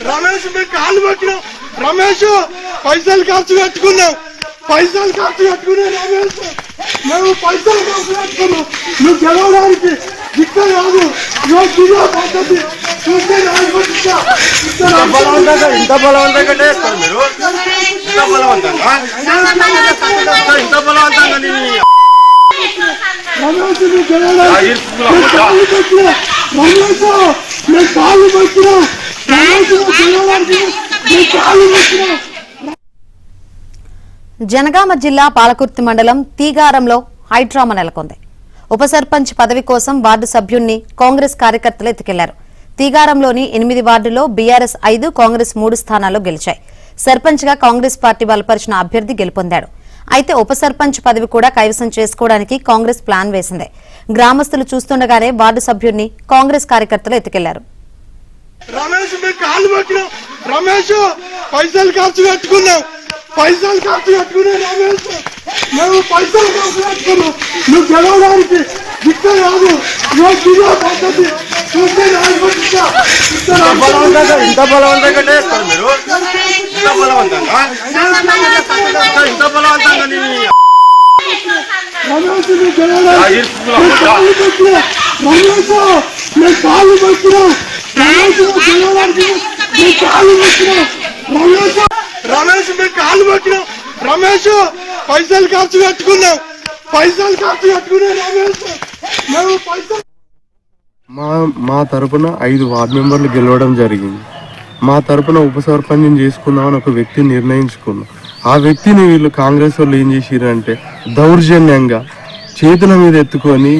రమేష్ మేము కాళ్ళు మొక్కినాం. రమేష్ పైసలు ఖర్చు పెట్టుకున్నాం. రమేష్ మేము పైసలు ఖర్చు పెట్టుకున్నాం. నువ్వు గెలవడానికి ఇక్కడ కాదు పద్ధతి చూస్తే ఇంత బలవంతంగా చేస్తారు మీరు. ఇంత బలవంతంగా రమేష్ నువ్వు గెలవడానికి రమేష్ మేము కాళ్ళు మొక్కినాం. జనగామ జిల్లా పాలకుర్తి మండలం తీగారంలో హైడ్రామా నెలకొంది. ఉప సర్పంచ్ పదవి కోసం వార్డు సభ్యుణ్ణి కాంగ్రెస్ కార్యకర్తలు ఎత్తుకెళ్లారు. తీగారంలోని 8 వార్డులో బీఆర్ఎస్ 5, కాంగ్రెస్ 3 స్థానాల్లో గెలిచాయి. సర్పంచ్ గా కాంగ్రెస్ పార్టీ బలపరిచిన అభ్యర్థి గెలుపొందాడు. అయితే ఉప సర్పంచ్ పదవి కూడా కైవసం చేసుకోవడానికి కాంగ్రెస్ ప్లాన్ వేసింది. గ్రామస్తులు చూస్తుండగానే వార్డు సభ్యుణ్ణి కాంగ్రెస్ కార్యకర్తలు ఎత్తుకెళ్లారు. రమేష్ మేము కాళ్ళు మొక్కినాం. రమేష్ పైసలు ఖర్చు పెట్టుకున్నాం. రమేష్ మేము పైసలు ఖర్చు పెట్టుకున్నాం. నువ్వు గెలవడానికి ఇక్కడ కాదు పద్ధతి చూస్తే ఇంత బలవంతంగా చేస్తారు మీరు. ఇంత బలవంతంగా రమేష్ నువ్వు గెలవడానికి రమేష్ మేము కాళ్ళు మొక్కినాం. రమేష్ మేము కాళ్ళు మొక్కినాం. రమేష్ పైసలు ఖర్చు పెట్టుకున్నాం. రమేష్ మేము పైసలు మా తరపున 5 వార్డు మెంబర్లు గెలవడం జరిగింది. మా తరపున ఉప సర్పంచ్ చేసుకుందామని ఒక వ్యక్తిని నిర్ణయించుకున్నాం. ఆ వ్యక్తిని వీళ్ళు కాంగ్రెస్ వాళ్ళు ఏం చేసిరంటే దౌర్జన్యంగా చేతుల మీద ఎత్తుకొని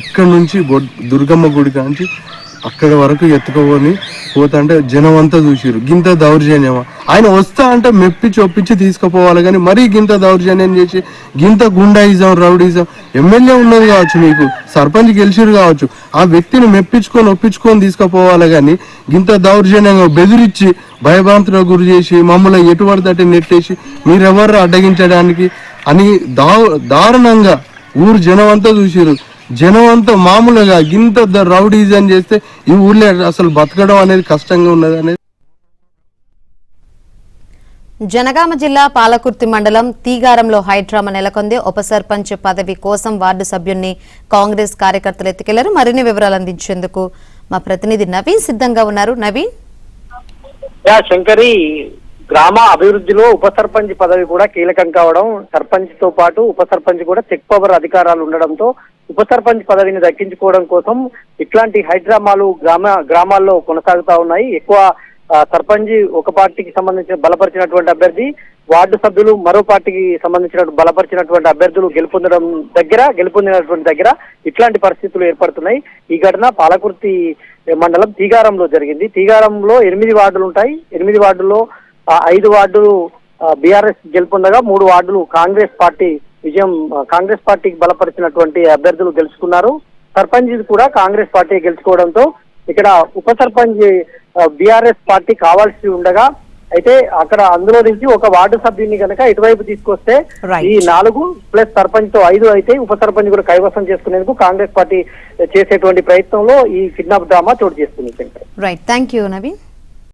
ఇక్కడ నుంచి దుర్గమ్మ గుడి కాంచి అక్కడ వరకు ఎత్తుకొని పోతుంటే జనం అంతా చూసిరు. గింత దౌర్జన్యమా? ఆయన వస్తా అంటే మెప్పించి తీసుకుపోవాలి, కానీ మరీ గింత దౌర్జన్యం చేసి గింత గుండాయిజం, రౌడీజం. ఎమ్మెల్యే ఉన్నది కావచ్చు, మీకు సర్పంచ్ గెలిచిరు కావచ్చు, ఆ వ్యక్తిని ఒప్పించుకొని తీసుకుపోవాలి, కానీ గింత దౌర్జన్యంగా బెదిరించి భయభ్రాంతులకు గురి చేసి మమ్మల్ని ఎటువంటి తట్టి నెట్టేసి మీరెవరు అడ్డగించడానికి అని దారుణంగా ఊరు జనం అంతా చూసిరు. జనం అంతా మామూలుగా గింత రౌడీజం చేస్తే ఈ ఊర్లో అసలు బతకడం అనేది కష్టంగా ఉన్నది అనేది. జనగామ జిల్లా పాలకుర్తి మండలం తీగారంలో హైడ్రామా నెలకొంది. ఉప సర్పంచ్ పదవి కోసం వార్డు సభ్యుణ్ణి కాంగ్రెస్ కార్యకర్తలు ఎత్తుకెళ్లారు. మరిన్ని వివరాలు అందించేందుకు మా ప్రతినిధి నవీన్ సిద్ధంగా ఉన్నారు. నవీన్, శంకరి, గ్రామ అభివృద్ధిలో ఉప సర్పంచ్ పదవి కూడా కీలకం కావడం, సర్పంచ్ తో పాటు ఉప సర్పంచ్ కూడా చెక్ పవర్ అధికారాలు ఉండడంతో ఉప సర్పంచ్ పదవిని దక్కించుకోవడం కోసం ఇట్లాంటి హైడ్రామాలు గ్రామాల్లో కొనసాగుతా ఉన్నాయి. ఎక్కువ సర్పంచ్ ఒక పార్టీకి సంబంధించిన బలపరిచినటువంటి అభ్యర్థి, వార్డు సభ్యులు మరో పార్టీకి సంబంధించిన బలపరిచినటువంటి అభ్యర్థులు గెలుపొందినటువంటి దగ్గర ఇట్లాంటి పరిస్థితులు ఏర్పడుతున్నాయి. ఈ ఘటన పాలకుర్తి మండలం తీగారంలో జరిగింది. తీగారంలో 8 వార్డులు ఉంటాయి. 8 వార్డుల్లో 5 వార్డులు బీఆర్ఎస్ గెలుపొందగా 3 వార్డులు కాంగ్రెస్ పార్టీకి బలపరిచినటువంటి అభ్యర్థులు గెలుచుకున్నారు. సర్పంచ్ కూడా కాంగ్రెస్ పార్టీ గెలుచుకోవడంతో ఇక్కడ ఉప సర్పంచ్ బీఆర్ఎస్ పార్టీ కావాల్సి ఉండగా, అయితే అక్కడ అందులో నుంచి ఒక వార్డు సభ్యుని కనుక ఇటువైపు తీసుకొస్తే ఈ 4 ప్లస్ సర్పంచ్ తో 5 అయితే ఉప సర్పంచ్ కూడా కైవసం చేసుకునేందుకు కాంగ్రెస్ పార్టీ చేసేటువంటి ప్రయత్నంలో ఈ కిడ్నాప్ డ్రామా చోటు చేసుకుంది. Right, thank you Naveen.